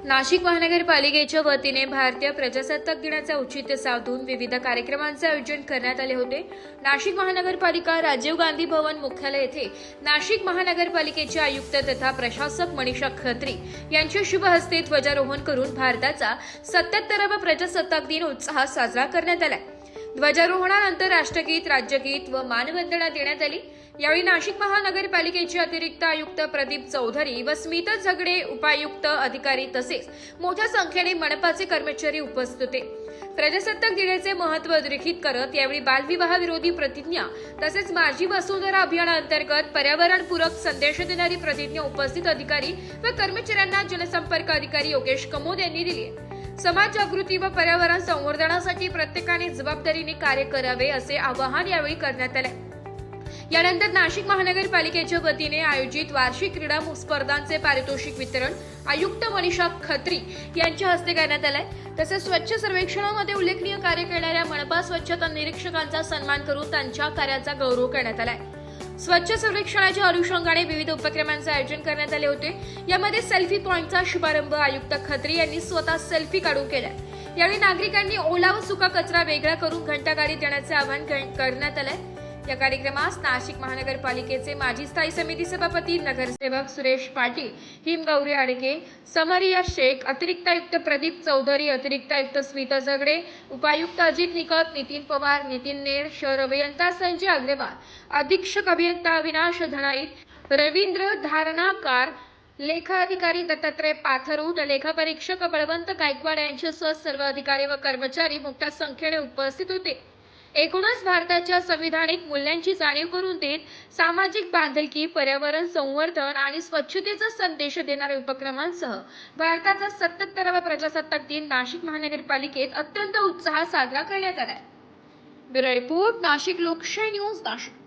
नाशिक महानगरपालिकेच्या वतीने भारतीय प्रजासत्ताक दिनाचे औचित्य साधून विविध कार्यक्रमांचे आयोजन करण्यात आले होते। नाशिक महानगरपालिका राजीव गांधी भवन मुख्यालय येथे नाशिक महानगरपालिकेचे आयुक्त तथा प्रशासक मनीषा खत्री यांच्या शुभ हस्ते ध्वजारोहण करून भारताचा 77वा प्रजासत्ताक दिन उत्साहात साजरा करण्यात आला। ध्वजारोहणानंतर राष्ट्रगीत, राज्यगीत व मानवंदना देण्यात आली। यावेळी नाशिक महानगरपालिकेचे अतिरिक्त आयुक्त प्रदीप चौधरी व स्मिता झगडे, उपायुक्त, अधिकारी तसेच मोठ्या संख्येने मनपाचे कर्मचारी उपस्थित होते। प्रजासत्ताक दिनाचे महत्त्व अधोरेखित करत यावेळी बालविवाह विरोधी प्रतिज्ञा तसेच माझी वसुंधरा अभियानाअंतर्गत पर्यावरणपूरक संदेश देणारी प्रतिज्ञा उपस्थित अधिकारी व कर्मचाऱ्यांना जनसंपर्क अधिकारी योगेश कमोद यांनी दिली। समाज जागृती व पर्यावरण संवर्धनासाठी प्रत्येकाने जबाबदारीने कार्य करावे असे आवाहन यावेळी करण्यात आले। यानंतर नाशिक महानगरपालिकेच्या वतीने आयोजित वार्षिक क्रीडा स्पर्धांचे पारितोषिक वितरण आयुक्त मनीषा खत्री यांच्या हस्ते करण्यात आले। तसेच स्वच्छ सर्वेक्षणामध्ये उल्लेखनीय कार्य करणाऱ्या मनपा स्वच्छता निरीक्षकांचा सन्मान करून त्यांच्या कार्याचा गौरव करण्यात आला। स्वच्छ सर्वेक्षणाच्या अनुषंगाने विविध उपक्रमांचे आयोजन करण्यात आले होते। यामध्ये सेल्फी पॉइंटचा शुभारंभ आयुक्त खत्री यांनी स्वतः सेल्फी काढून केला। यावेळी नागरिकांनी ओला व सुका कचरा वेगळा करून घंटागाडी देण्याचे आवाहन करण्यात आले। या कार्यक्रमास नाशिक महानगरपालिकेचे माजी स्थायी समिती सभापती नगरसेवक सुरेश पाटील, हिमगौरी आडके, समरिया शेख, अतिरिक्त आयुक्त प्रदीप चौधरी, अतिरिक्त आयुक्त स्मिता झगडे, उपायुक्त अजित निकत, नितीन पवार, नितीन नेर, शहर अभियंता संजय अग्रवाल, अधीक्षक अभियंता अविनाश धनाईत, रवींद्र धारणाकार, लेखा अधिकारी दत्तात्रय पाथरूड, लेखापरीक्षक बळवंत गायकवाड यांच्यासह सर्व अधिकारी व कर्मचारी मोठ्या संख्येने उपस्थित होते। एकूणच भारताच्या संविधानिक मूल्यांची जाणीव करून देत सामाजिक बांधिलकी, पर्यावरण संवर्धन आणि स्वच्छतेचा संदेश देणाऱ्या उपक्रमांसह भारताचा 77वा प्रजासत्ताक दिन नाशिक महानगरपालिकेत अत्यंत उत्साहात साजरा करण्यात आला। ब्युरो रिपोर्ट, नाशिक लोकशाही न्यूज, नाशिक।